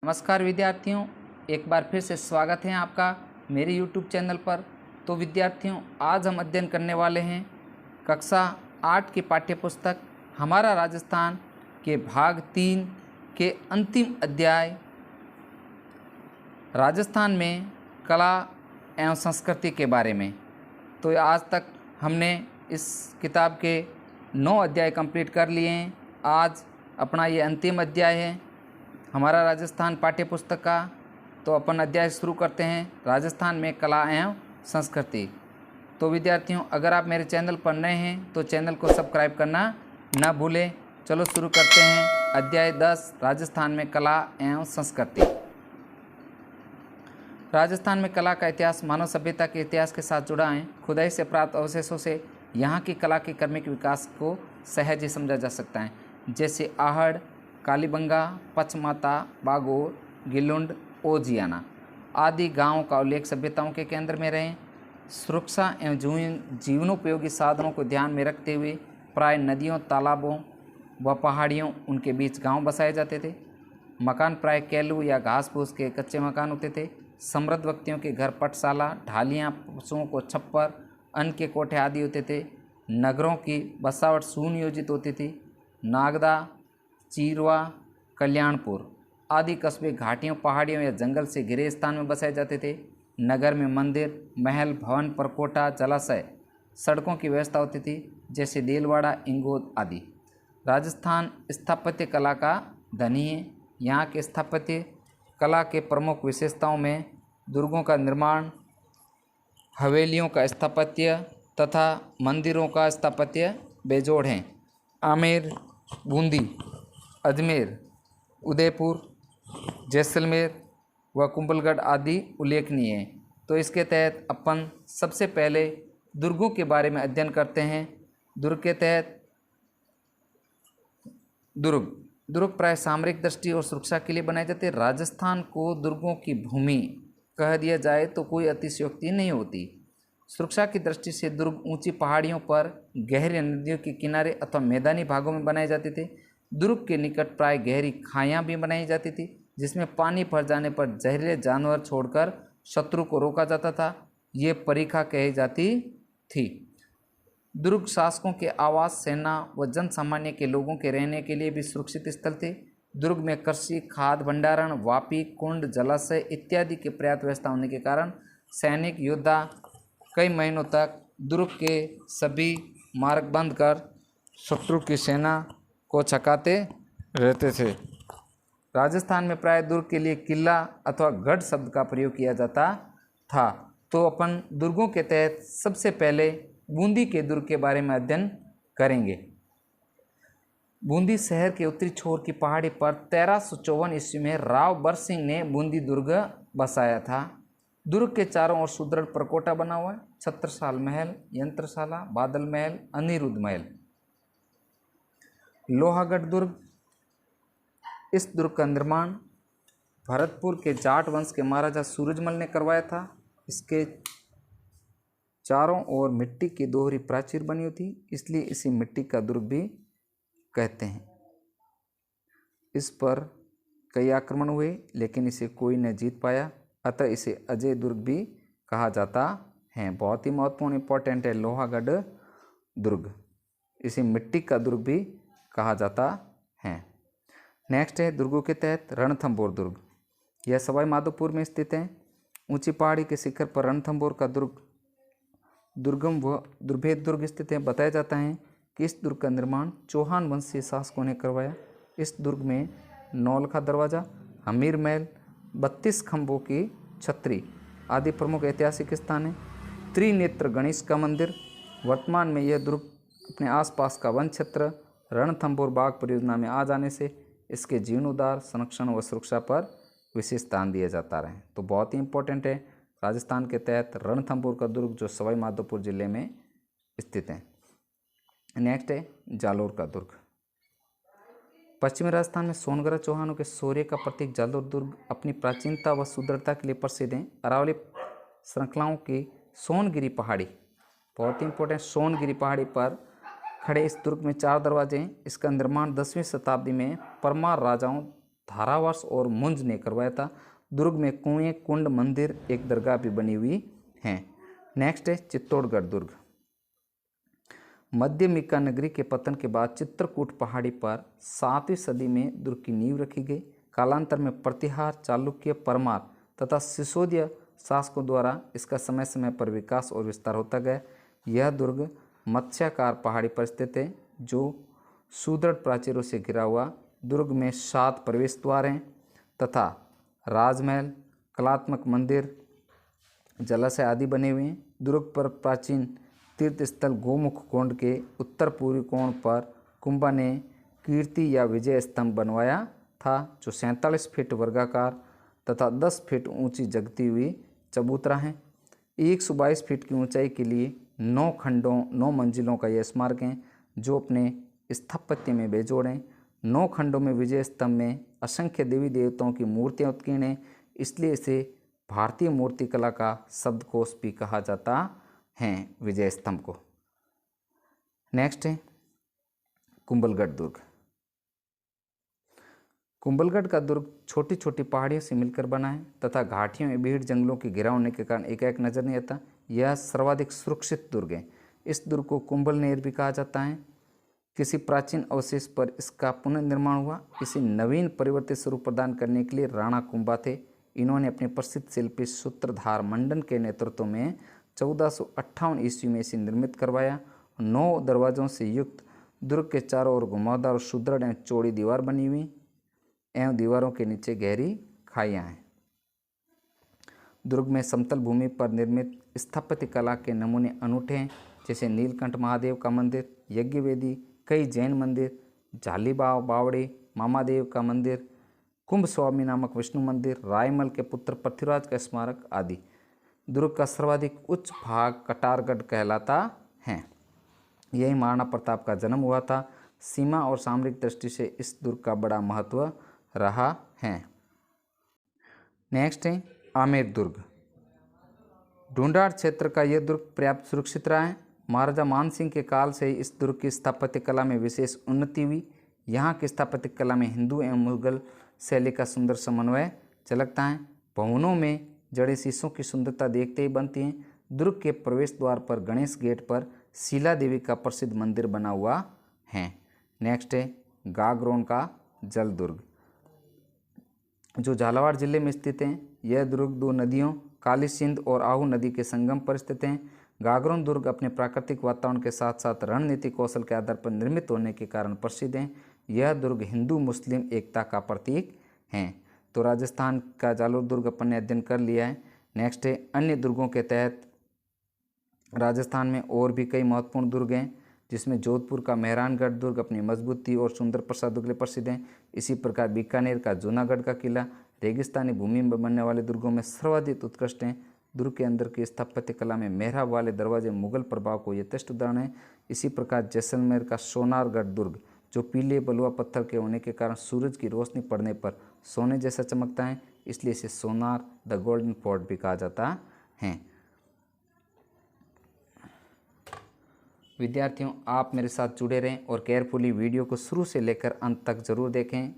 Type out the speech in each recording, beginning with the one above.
नमस्कार विद्यार्थियों, एक बार फिर से स्वागत है आपका मेरे YouTube चैनल पर। तो विद्यार्थियों, आज हम अध्ययन करने वाले हैं कक्षा 8 की पाठ्यपुस्तक हमारा राजस्थान के भाग 3 के अंतिम अध्याय राजस्थान में कला एवं संस्कृति के बारे में। तो आज तक हमने इस किताब के 9 अध्याय कंप्लीट कर लिए हैं। आज अपना ये अंतिम अध्याय है हमारा राजस्थान पाठ्यपुस्तक का। तो अपन अध्याय शुरू करते हैं, राजस्थान में कला एवं संस्कृति। तो विद्यार्थियों, अगर आप मेरे चैनल पर नए हैं तो चैनल को सब्सक्राइब करना ना भूलें। चलो शुरू करते हैं अध्याय 10, राजस्थान में कला एवं संस्कृति। राजस्थान में कला का इतिहास मानव सभ्यता के इतिहास के साथ जुड़ा है। खुदाई से प्राप्त अवशेषों से यहाँ की कला के क्रमिक विकास को सहज ही समझा जा सकता है, जैसे आहड़, कालीबंगा, पचमाता, बागोर, गिलुंड, ओजियाना आदि गांवों का उल्लेख सभ्यताओं के केंद्र में रहे। सुरक्षा एवं जीवनोपयोगी साधनों को ध्यान में रखते हुए प्राय नदियों, तालाबों व पहाड़ियों उनके बीच गांव बसाए जाते थे। मकान प्राय कैलू या घास फूस के कच्चे मकान होते थे। समृद्ध व्यक्तियों के घर पटशाला, ढालियाँ, पशुओं को छप्पर, अन्न के कोठे आदि होते थे। नगरों की बसावट सुनियोजित होती थी। नागदा, चीरवा, कल्याणपुर आदि कस्बे घाटियों, पहाड़ियों या जंगल से घिरे स्थान में बसाए जाते थे। नगर में मंदिर, महल, भवन, परकोटा, जलाशय, सड़कों की व्यवस्था होती थी, जैसे देलवाड़ा, इंगोद आदि। राजस्थान स्थापत्य कला का धनी है। यहाँ के स्थापत्य कला के प्रमुख विशेषताओं में दुर्गों का निर्माण, हवेलियों का स्थापत्य तथा मंदिरों का स्थापत्य बेजोड़ हैं। आमेर, बूंदी, अजमेर, उदयपुर, जैसलमेर व कुंभलगढ़ आदि उल्लेखनीय हैं। तो इसके तहत अपन सबसे पहले दुर्गों के बारे में अध्ययन करते हैं। दुर्ग के तहत दुर्ग प्राय सामरिक दृष्टि और सुरक्षा के लिए बनाए जाते हैं। राजस्थान को दुर्गों की भूमि कह दिया जाए तो कोई अतिशयोक्ति नहीं होती। सुरक्षा की दृष्टि से दुर्ग ऊंची पहाड़ियों पर, गहरी नदियों के किनारे अथवा मैदानी भागों में बनाए जाते थे। दुर्ग के निकट प्राय गहरी खाइयाँ भी बनाई जाती थी, जिसमें पानी भर जाने पर जहरीले जानवर छोड़कर शत्रु को रोका जाता था। ये परिखा कही जाती थी। दुर्ग शासकों के आवास, सेना व जन सामान्य के लोगों के रहने के लिए भी सुरक्षित स्थल थे। दुर्ग में कृषि, खाद भंडारण, वापी, कुंड, जलाशय इत्यादि की पर्याप्त व्यवस्था होने के कारण सैनिक योद्धा कई महीनों तक दुर्ग के सभी मार्ग बंद कर शत्रु की सेना को छकाते रहते थे। राजस्थान में प्राय दुर्ग के लिए किला अथवा गढ़ शब्द का प्रयोग किया जाता था। तो अपन दुर्गों के तहत सबसे पहले बूंदी के दुर्ग के बारे में अध्ययन करेंगे। बूंदी शहर के उत्तरी छोर की पहाड़ी पर 1354 ईस्वी में राव बरसिंह ने बूंदी दुर्ग बसाया था। दुर्ग के चारों ओर सुदृढ़ परकोटा बना हुआ है। छत्रसाल महल, यंत्रशाला, बादल महल, अनिरुद्ध महल। लोहागढ़ दुर्ग, इस दुर्ग का निर्माण भरतपुर के जाट वंश के महाराजा सूरजमल ने करवाया था। इसके चारों ओर मिट्टी की दोहरी प्राचीर बनी हुई थी, इसलिए इसे मिट्टी का दुर्ग भी कहते हैं। इस पर कई आक्रमण हुए, लेकिन इसे कोई न जीत पाया, अतः इसे अजय दुर्ग भी कहा जाता है। बहुत ही महत्वपूर्ण इंपॉर्टेंट है लोहागढ़ दुर्ग, इसे मिट्टी का दुर्ग भी कहा जाता है। नेक्स्ट है दुर्गों के तहत रणथंभौर दुर्ग। यह सवाई माधोपुर में स्थित है। ऊंची पहाड़ी के शिखर पर रणथंभौर का दुर्गम व दुर्भेद दुर्ग स्थित है। बताया जाता है कि इस दुर्ग का निर्माण चौहान वंशीय शासकों ने करवाया। इस दुर्ग में नौलखा दरवाजा, हमीर महल, 32 खंभों की छतरी आदि प्रमुख ऐतिहासिक स्थान हैं। त्रिनेत्र गणेश का मंदिर। वर्तमान में यह दुर्ग अपने आसपास का वन क्षेत्र रणथंभौर बाग परियोजना में आ जाने से इसके जीर्णोद्धार, संरक्षण व सुरक्षा पर विशेष ध्यान दिया जाता रहे। तो बहुत ही इंपॉर्टेंट है राजस्थान के तहत रणथंभौर का दुर्ग, जो सवाई माधोपुर जिले में स्थित है। नेक्स्ट है जालोर का दुर्ग। पश्चिमी राजस्थान में सोनगढ़ चौहानों के शौर्य का प्रतीक जालोर दुर्ग अपनी प्राचीनता व सुदृढ़ता के लिए प्रसिद्ध है। अरावली श्रृंखलाओं की सोनगिरी पहाड़ी, बहुत ही इंपॉर्टेंट, सोनगिरी पहाड़ी पर खड़े इस दुर्ग में 4 दरवाजे हैं। इसका निर्माण 10वीं शताब्दी में परमार राजाओं धारावास और मुंज ने करवाया था। दुर्ग में कुएं, कुंड, मंदिर, एक दरगाह भी बनी हुई हैं। नेक्स्ट है चित्तौड़गढ़ दुर्ग। मध्यमिका नगरी के पतन के बाद चित्रकूट पहाड़ी पर 7वीं सदी में दुर्ग की नींव रखी गई। कालांतर में प्रतिहार, चालुक्य, परमार तथा सिसोदिया शासकों द्वारा इसका समय समय पर विकास और विस्तार होता गया। यह दुर्ग मत्स्याकार पहाड़ी पर स्थित है जो सुदृढ़ प्राचीरों से घिरा हुआ। दुर्ग में 7 प्रवेश द्वार हैं तथा राजमहल, कलात्मक मंदिर, जलाशय आदि बने हुए हैं। दुर्ग पर प्राचीन तीर्थ स्थल गोमुख कुंड के उत्तर पूर्वी कोण पर कुंभा ने कीर्ति या विजय स्तंभ बनवाया था जो 47 फीट वर्गाकार तथा 10 फीट ऊंची जगती हुई चबूतरा है। 122 फीट की ऊंचाई के लिए 9 खंडों 9 मंजिलों का यह स्मारक है जो अपने स्थापत्य में बेजोड़ हैं। 9 खंडों में विजय स्तंभ में असंख्य देवी देवताओं की मूर्तियां उत्कीर्ण हैं, इसलिए इसे भारतीय मूर्तिकला का शब्दकोश भी कहा जाता है विजय स्तंभ को। नेक्स्ट है कुंभलगढ़ दुर्ग। कुंभलगढ़ का दुर्ग छोटी छोटी पहाड़ियों से मिलकर बना है तथा घाटियों में भीड़ जंगलों के घिराव होने के कारण एकाएक नजर नहीं आता। यह सर्वाधिक सुरक्षित दुर्ग है। इस दुर्ग को कुंभलनेर भी कहा जाता है। किसी प्राचीन अवशेष पर इसका पुनर्निर्माण हुआ। इसे नवीन परिवर्तित स्वरूप प्रदान करने के लिए राणा कुंभा थे। इन्होंने अपने प्रसिद्ध शिल्पी सूत्रधार मंडन के नेतृत्व में 1458 ईस्वी में इसे निर्मित करवाया। 9 दरवाजों से युक्त दुर्ग के चारों ओर घुमावदार और सुदृढ़ एवं चौड़ी दीवार बनी हुई एवं दीवारों के नीचे गहरी खाइयां हैं। दुर्ग में समतल भूमि पर निर्मित स्थापत्य कला के नमूने अनूठे हैं, जैसे नीलकंठ महादेव का मंदिर, यज्ञ वेदी, कई जैन मंदिर, झालीबाव बावड़ी, मामादेव का मंदिर, कुंभ स्वामी नामक विष्णु मंदिर, रायमल के पुत्र पृथ्वीराज का स्मारक आदि। दुर्ग का सर्वाधिक उच्च भाग कटारगढ़ कहलाता है। यही महाराणा प्रताप का जन्म हुआ था। सीमा और सामरिक दृष्टि से इस दुर्ग का बड़ा महत्व रहा है। नेक्स्ट है आमेर दुर्ग। ढूंढाड़ क्षेत्र का यह दुर्ग पर्याप्त सुरक्षित रहा है। महाराजा मानसिंह के काल से ही इस दुर्ग की स्थापत्य कला में विशेष उन्नति हुई। यहाँ की स्थापत्य कला में हिंदू एवं मुगल शैली का सुंदर समन्वय झलकता है। भवनों में जड़े शीशों की सुंदरता देखते ही बनती है। दुर्ग के प्रवेश द्वार पर गणेश गेट पर शीला देवी का प्रसिद्ध मंदिर बना हुआ है। नेक्स्ट है गागरोन का जल दुर्ग जो झालावाड़ जिले में स्थित है। यह दुर्ग 2 नदियों काली सिंध और आहू नदी के संगम पर स्थित है। गागरोन दुर्ग अपने प्राकृतिक वातावरण के साथ साथ रणनीतिक कौशल के आधार पर निर्मित होने के कारण प्रसिद्ध है। यह दुर्ग हिंदू मुस्लिम एकता का प्रतीक है। तो राजस्थान का जालोर दुर्ग अपन ने अध्ययन कर लिया है। नेक्स्ट है अन्य दुर्गों के तहत राजस्थान में और भी कई महत्वपूर्ण दुर्ग हैं, जिसमें जोधपुर का मेहरानगढ़ दुर्ग अपनी मजबूती और सुंदर प्रसादों के लिए प्रसिद्ध है। इसी प्रकार बीकानेर का जूनागढ़ का किला रेगिस्तानी भूमि में बनने वाले दुर्गों में सर्वाधिक उत्कृष्ट हैं। दुर्ग के अंदर की स्थापत्य कला में मेहराब वाले दरवाजे मुगल प्रभाव को यथेष्ट उदाहरण है। इसी प्रकार जैसलमेर का सोनारगढ़ दुर्ग जो पीले बलुआ पत्थर के होने के कारण सूरज की रोशनी पड़ने पर सोने जैसा चमकता है, इसलिए इसे सोनार द गोल्डन फोर्ट भी कहा जाता है। विद्यार्थियों, आप मेरे साथ जुड़े रहें और केयरफुली वीडियो को शुरू से लेकर अंत तक जरूर देखें।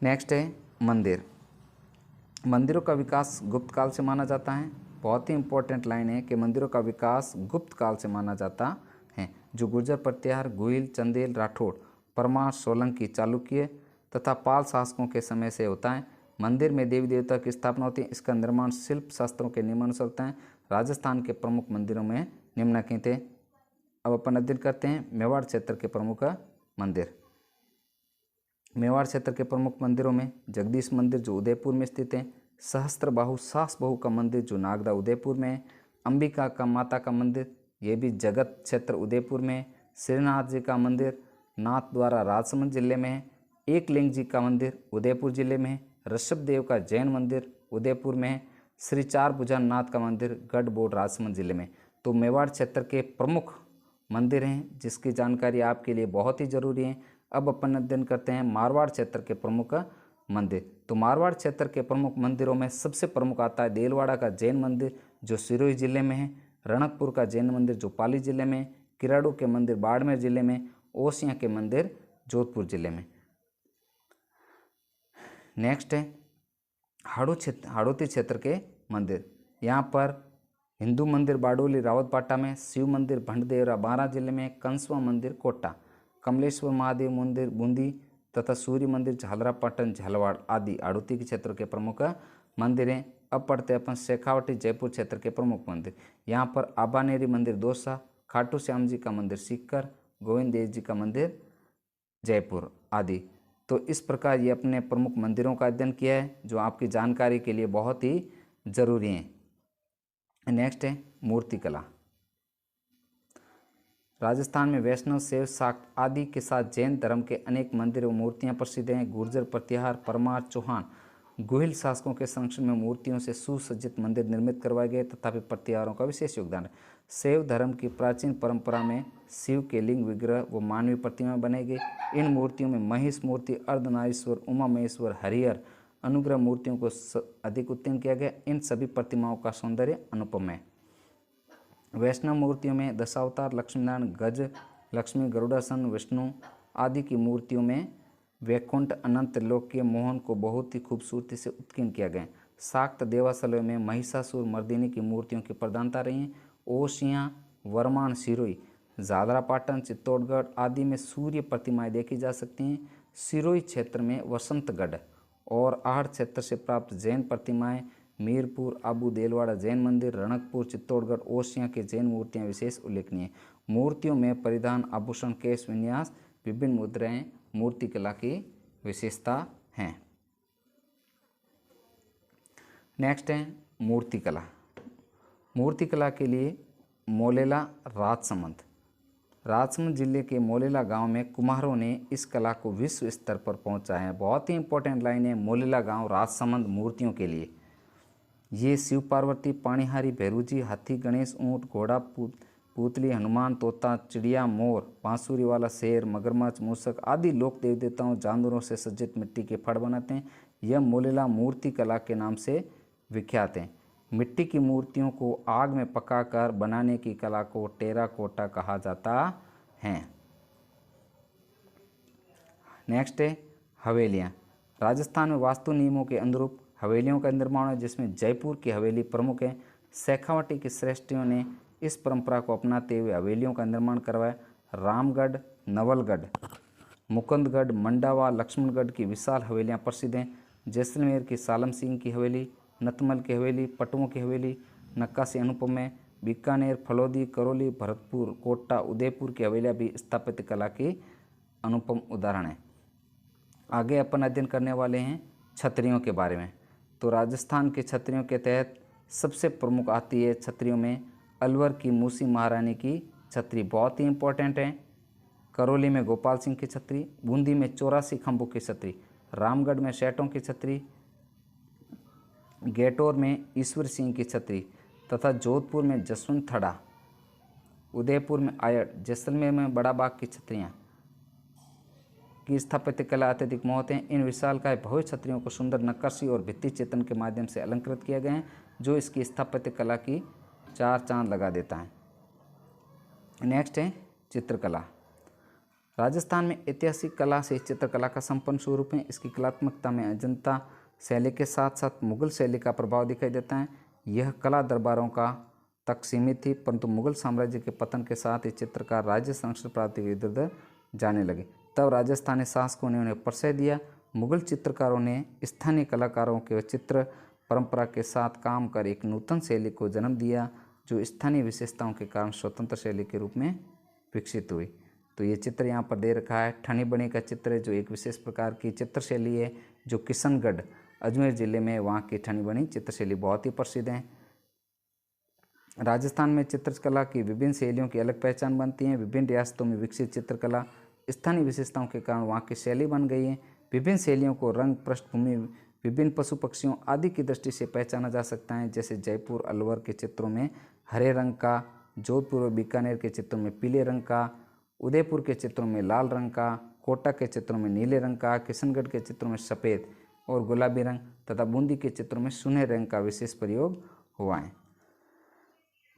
नेक्स्ट है मंदिर। मंदिरों का विकास गुप्त काल से माना जाता है। बहुत ही इंपॉर्टेंट लाइन है कि मंदिरों का विकास गुप्त काल से माना जाता है, जो गुर्जर प्रतिहार, गुहिल, चंदेल, राठौड़, परमार, सोलंकी, चालुक्य तथा पाल शासकों के समय से होता है। मंदिर में देवी देवता की स्थापना होती है। इसका निर्माण शिल्प शास्त्रों के नियमानुसार होता है। राजस्थान के प्रमुख मंदिरों में निम्नलिखित थे। अब अपन अध्ययन करते हैं मेवाड़ क्षेत्र के प्रमुख मंदिर। मेवाड़ क्षेत्र के प्रमुख मंदिरों में जगदीश मंदिर जो उदयपुर में स्थित है, सहस्त्रबाहु सास बहू का मंदिर जो नागदा उदयपुर में है, अंबिका का माता का मंदिर ये भी जगत क्षेत्र उदयपुर में है, श्रीनाथ जी का मंदिर नाथ द्वारा राजसमंद जिले में है, एकलिंग जी का मंदिर उदयपुर जिले में है, ऋषभ देव का जैन मंदिर उदयपुर में है, श्री चार भुजा नाथ का मंदिर गढ़बोड़ राजसमंद जिले में। तो मेवाड़ क्षेत्र के प्रमुख मंदिर हैं जिसकी जानकारी आपके लिए बहुत ही जरूरी है। अब अपन अध्ययन करते हैं मारवाड़ क्षेत्र के प्रमुख मंदिर। तो मारवाड़ क्षेत्र के प्रमुख मंदिरों में सबसे प्रमुख आता है देलवाड़ा का जैन मंदिर जो सिरोही जिले में है, रणकपुर का जैन मंदिर जो पाली जिले में, किराड़ू के मंदिर बाड़मेर जिले में, ओसियां के मंदिर जोधपुर जिले में। नेक्स्ट है हाड़ौती क्षेत्र के मंदिर। यहाँ पर हिंदू मंदिर बारडोली रावतबाटा में, शिव मंदिर भंडदेवरा बारां जिले में, कंसवा मंदिर कोटा, कमलेश्वर महादेव मंदिर बूंदी तथा सूर्य मंदिर झालरापाटन झालवाड़ आदि हाड़ौती के क्षेत्र के प्रमुख मंदिर हैं। अब पढ़ते अपन शेखावटी जयपुर क्षेत्र के प्रमुख मंदिर। यहाँ पर आबानेरी मंदिर दौसा, खाटू श्याम जी का मंदिर सीकर, गोविंद देव जी का मंदिर जयपुर आदि। तो इस प्रकार ये अपने प्रमुख मंदिरों का अध्ययन किया है जो आपकी जानकारी के लिए बहुत ही जरूरी हैं। नेक्स्ट है मूर्तिकला। राजस्थान में वैष्णव, शैव, शाक्त आदि के साथ जैन धर्म के अनेक मंदिर व मूर्तियां प्रसिद्ध हैं। गुर्जर, प्रतिहार, परमार, चौहान, गुहिल शासकों के संरक्षण में मूर्तियों से सुसज्जित मंदिर निर्मित करवाए गए, तथापि प्रतिहारों का विशेष योगदान है। शैव धर्म की प्राचीन परंपरा में शिव के लिंग विग्रह व मानवीय प्रतिमा बनाई गई। इन मूर्तियों में महिष मूर्ति, अर्धनारीश्वर, उमा महेश्वर, हरिहर अनुग्रह मूर्तियों को अधिक उत्तीर्ण किया गया। इन सभी प्रतिमाओं का सौंदर्य अनुपम है। वैष्णव मूर्तियों में दशावतार, लक्ष्मीनारायण, गज, लक्ष्मी, गरुड़ासन, विष्णु आदि की मूर्तियों में वैकुंठ, अनंत, त्रिलोकीय, मोहन को बहुत ही खूबसूरती से उत्कीर्ण किया गया। शाक्त देवालयों में महिषासुर मर्दिनी की मूर्तियों की प्रधानता रही है। ओसियाँ, वरमान, सिरोही, झालरापाटन, चित्तौड़गढ़ आदि में सूर्य प्रतिमाएं देखी जा सकती हैं। सिरोही क्षेत्र में वसंतगढ़ और आहड़ क्षेत्र से प्राप्त जैन प्रतिमाएं, मीरपुर, आबू देलवाड़ा जैन मंदिर, रणकपुर, चित्तौड़गढ़, ओसियाँ की जैन मूर्तियां विशेष उल्लेखनीय। मूर्तियों में परिधान, आभूषण, केश विन्यास, विभिन्न मुद्राएं मूर्तिकला की विशेषता हैं। नेक्स्ट है मूर्तिकला। मूर्तिकला के लिए मोलेला, राजसमंद जिले के मोलेला गांव में कुम्हारों ने इस कला को विश्व स्तर पर पहुंचाया है। बहुत ही इंपॉर्टेंट लाइन है मोलेला गांव राजसमंद मूर्तियों के लिए। ये शिव पार्वती, पाणिहारी, भैरूजी, हाथी, गणेश, ऊंट, घोड़ा, पुतली, हनुमान, तोता, चिड़िया, मोर, बांसुरी वाला शेर, मगरमच्छ, मूषक आदि लोक देवी देवताओं, जानवरों से सज्जित मिट्टी के फड़ बनाते हैं। यह मोलेला मूर्ति कला के नाम से विख्यात है। मिट्टी की मूर्तियों को आग में पकाकर बनाने की कला को टेराकोटा कहा जाता है। नेक्स्ट है हवेलियाँ। राजस्थान में वास्तु नियमों के अनुरूप हवेलियों का निर्माण है, जिसमें जयपुर की हवेली प्रमुख है। शेखावटी के श्रेष्ठियों ने इस परंपरा को अपनाते हुए हवेलियों का निर्माण करवाया। रामगढ़, नवलगढ़, मुकुंदगढ़, मंडावा, लक्ष्मणगढ़ की विशाल हवेलियां प्रसिद्ध हैं। जैसलमेर की सालम सिंह की हवेली, नतमल की हवेली, पटवों की हवेली नक्काशी अनुपम है। बीकानेर, फलौदी, करौली, भरतपुर, कोटा, उदयपुर की हवेलियां भी स्थापत्य कला की अनुपम उदाहरण हैं। आगे अपन अध्ययन करने वाले हैं छतरियों के बारे में। तो राजस्थान के छतरियों के तहत सबसे प्रमुख आती है छतरियों में अलवर की मूसी महारानी की छतरी, बहुत ही इंपॉर्टेंट है। करौली में गोपाल सिंह की छतरी, बूंदी में 84 खंभों की छतरी, रामगढ़ में सेठों की छतरी, गेटौर में ईश्वर सिंह की छतरी तथा जोधपुर में जसवंत थड़ा, उदयपुर में आयड़, जैसलमेर में बड़ा बाग की छतरियाँ की स्थापत्य कला अत्यधिक महत्व है। इन विशालकाय भव्य छतरियों को सुंदर नक्काशी और भित्ति चित्रण के माध्यम से अलंकृत किया गया है, जो इसकी स्थापत्य कला की चार चांद लगा देता है। नेक्स्ट है चित्रकला। राजस्थान में ऐतिहासिक कला से चित्रकला का संपन्न स्वरूप है। इसकी कलात्मकता में अजंता शैली के साथ साथ मुगल शैली का प्रभाव दिखाई देता है। यह कला दरबारों का तक सीमित थी, परंतु मुगल साम्राज्य के पतन के साथ ही चित्रकार राज्य संरक्षण प्राप्ति के इधर उधर जाने लगे। तब राजस्थानी शासकों ने उन्हें प्रश्रय दिया। मुगल चित्रकारों ने स्थानीय कलाकारों के चित्र परंपरा के साथ काम कर एक नूतन शैली को जन्म दिया, जो स्थानीय विशेषताओं के कारण स्वतंत्र शैली के रूप में विकसित हुई। तो ये चित्र यहाँ पर दे रखा है। ठनी बनी का चित्र है, जो एक विशेष प्रकार की चित्र शैली है, जो किशनगढ़ अजमेर जिले में वहाँ की ठनी बनी चित्रशैली बहुत ही प्रसिद्ध है। राजस्थान में चित्रकला की विभिन्न शैलियों की अलग पहचान बनती है। विभिन्न रियासतों में विकसित चित्रकला स्थानीय विशेषताओं के कारण वहाँ की शैली बन गई है। विभिन्न शैलियों को रंग, पृष्ठभूमि, विभिन्न पशु पक्षियों आदि की दृष्टि से पहचाना जा सकता है। जैसे जयपुर, अलवर के चित्रों में हरे रंग का, जोधपुर और बीकानेर के चित्रों में पीले रंग का, उदयपुर के चित्रों में लाल रंग का, कोटा के चित्रों में नीले रंग का, किशनगढ़ के चित्रों में सफ़ेद और गुलाबी रंग तथा बूंदी के चित्रों में सुनहरे रंग का विशेष प्रयोग हुआ है।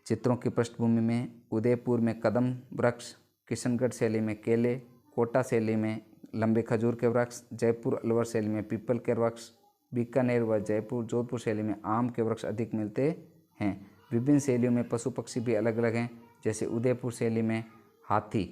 चित्रों की पृष्ठभूमि में उदयपुर में कदम वृक्ष, किशनगढ़ शैली में केले, कोटा शैली में लंबे खजूर के वृक्ष, जयपुर अलवर शैली में पीपल के वृक्ष, बीकानेर व जयपुर जोधपुर शैली में आम के वृक्ष अधिक मिलते हैं। विभिन्न शैलियों में पशु पक्षी भी अलग अलग हैं, जैसे उदयपुर शैली में हाथी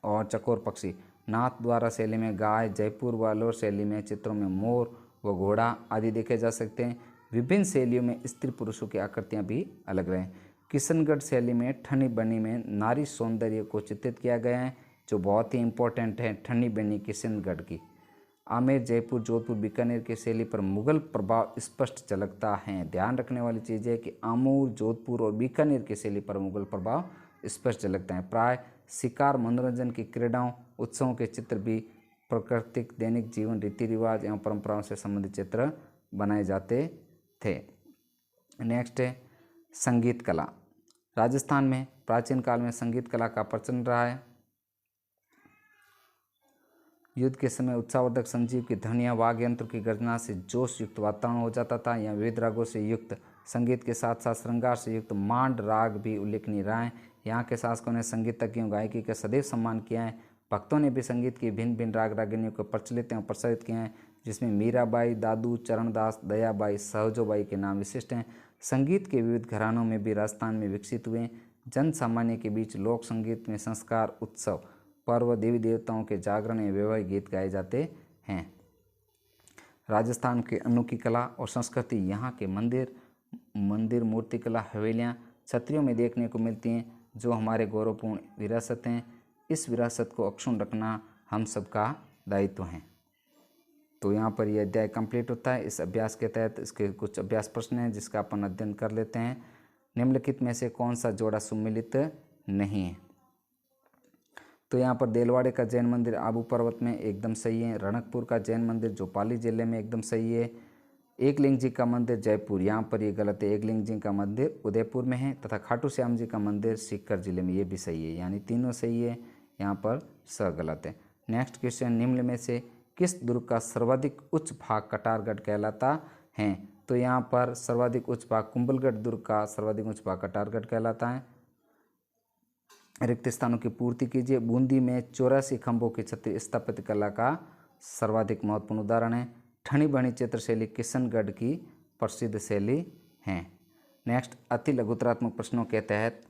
और चकोर पक्षी, नाथद्वारा शैली में गाय, जयपुर व अलवर शैली में चित्रों में मोर व घोड़ा आदि देखे जा सकते हैं। विभिन्न शैलियों में स्त्री पुरुषों की आकृतियाँ भी अलग रहे। किशनगढ़ शैली में ठनी बनी में नारी सौंदर्य को चित्रित किया गया है, जो बहुत ही इम्पोर्टेंट है ठनी बनी किशनगढ़ की। आमेर, जयपुर, जोधपुर, बीकानेर की शैली पर मुगल प्रभाव स्पष्ट झलकता है। ध्यान रखने वाली चीज़ है कि आमेर, जोधपुर और बीकानेर की शैली पर मुगल प्रभाव स्पष्ट झलकता है। प्राय शिकार, मनोरंजन की क्रीड़ाओं, उत्सवों के चित्र भी प्राकृतिक दैनिक जीवन, रीति रिवाज एवं परंपराओं से संबंधित चित्र बनाए जाते थे। नेक्स्ट है संगीत कला। राजस्थान में प्राचीन काल में संगीत कला का प्रचलन रहा है। युद्ध के समय उत्साहवर्धक संजीव की ध्वनियाँ, वाद्य यंत्र की गर्जना से जोश युक्त वातावरण हो जाता था। यहाँ विविध रागों से युक्त संगीत के साथ साथ श्रृंगार से युक्त मांड राग भी उल्लेखनीय रहा है। यहाँ के शासकों ने संगीतज्ञों, गायकी का सदैव सम्मान किया है। भक्तों ने भी संगीत की भिन्न भिन्न राग रागिनियों को प्रचलित एवं प्रसारित किए हैं, जिसमें मीराबाई, दादू, चरणदास, दयाबाई, सहजोबाई के नाम विशिष्ट हैं। संगीत के विविध घरानों में भी राजस्थान में विकसित हुए। जन सामान्य के बीच लोक संगीत में संस्कार, उत्सव, पर्व, देवी देवताओं के जागरण एवं वैवाहिक गीत गाए जाते हैं। राजस्थान की अनोखी कला और संस्कृति यहाँ के मंदिर, मूर्तिकला, हवेलियाँ, छत्रियों में देखने को मिलती हैं, जो हमारे गौरवपूर्ण विरासत हैं। इस विरासत को अक्षुण्ण रखना हम सबका दायित्व है। तो यहाँ पर यह अध्याय कंप्लीट होता है। इस अभ्यास के तहत इसके कुछ अभ्यास प्रश्न हैं, जिसका अपन अध्ययन कर लेते हैं। निम्नलिखित में से कौन सा जोड़ा सम्मिलित नहीं है? तो यहाँ पर देलवाड़े का जैन मंदिर आबू पर्वत में एकदम सही है। रणकपुर का जैन मंदिर जोपाली जिले में एकदम सही है। एकलिंग जी का मंदिर जयपुर, यहाँ पर ये गलत है। एकलिंग जी का मंदिर उदयपुर में है तथा खाटू श्याम जी का मंदिर सीकर जिले में, ये भी सही है। यानी तीनों सही है, यहाँ पर स गलत है। नेक्स्ट क्वेश्चन, निम्न में से किस दुर्ग का सर्वाधिक उच्च भाग कटारगढ़ कहलाता है? तो यहाँ पर सर्वाधिक उच्च भाग कुंभलगढ़ दुर्ग का सर्वाधिक उच्च भाग कटारगढ़ कहलाता है। रिक्त स्थानों की पूर्ति कीजिए। बूंदी में 84 खंभों की छतरी स्थापत्य कला का सर्वाधिक महत्वपूर्ण उदाहरण है। ठनी बनी चित्रशैली किशनगढ़ की प्रसिद्ध शैली है। नेक्स्ट, अति लघुतरात्मक प्रश्नों के तहत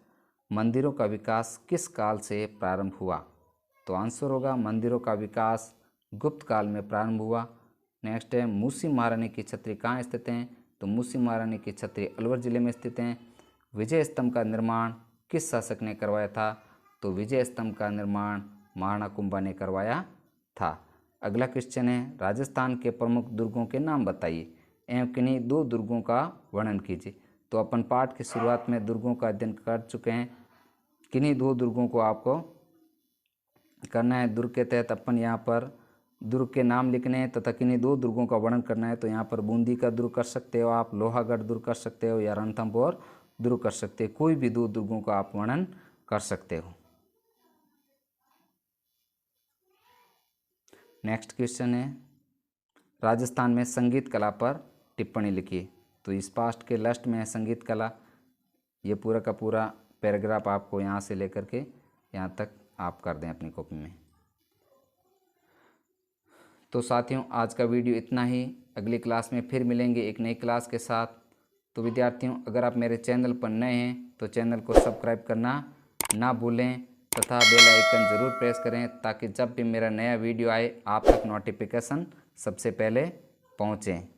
मंदिरों का विकास किस काल से प्रारंभ हुआ? तो आंसर होगा मंदिरों का विकास गुप्त काल में प्रारंभ हुआ। नेक्स्ट है, मूसी महारानी की छतरी कहाँ स्थित हैं? तो मूसी महारानी की छतरी अलवर जिले में स्थित हैं। विजय स्तंभ का निर्माण किस शासक ने करवाया था? तो विजय स्तंभ का निर्माण महाराणा कुंभा ने करवाया था। अगला क्वेश्चन है, राजस्थान के प्रमुख दुर्गों के नाम बताइए एवं किन्हीं 2 दुर्गों का वर्णन कीजिए। तो अपन पाठ की शुरुआत में दुर्गों का अध्ययन कर चुके हैं। किन्हीं 2 दुर्गों को आपको करना है। दुर्ग के तहत अपन यहाँ पर दुर्ग के नाम लिखने हैं तथा किन्हीं 2 दुर्गों का वर्णन करना है। तो यहाँ पर बूंदी का दुर्ग कर सकते हो आप, लोहागढ़ दुर्ग कर सकते हो या रणथंभौर दुर्ग कर सकते हो। कोई भी 2 दुर्गों का आप वर्णन कर सकते हो। नेक्स्ट क्वेश्चन है, राजस्थान में संगीत कला पर टिप्पणी लिखिए। तो इस पास्ट के लास्ट में है संगीत कला। ये पूरा का पूरा पैराग्राफ आपको यहाँ से लेकर के यहाँ तक आप कर दें अपनी कॉपी में। तो साथियों, आज का वीडियो इतना ही। अगली क्लास में फिर मिलेंगे एक नई क्लास के साथ। तो विद्यार्थियों, अगर आप मेरे चैनल पर नए हैं तो चैनल को सब्सक्राइब करना ना भूलें तथा बेल आइकन ज़रूर प्रेस करें, ताकि जब भी मेरा नया वीडियो आए आप तक नोटिफिकेशन सबसे पहले पहुँचें।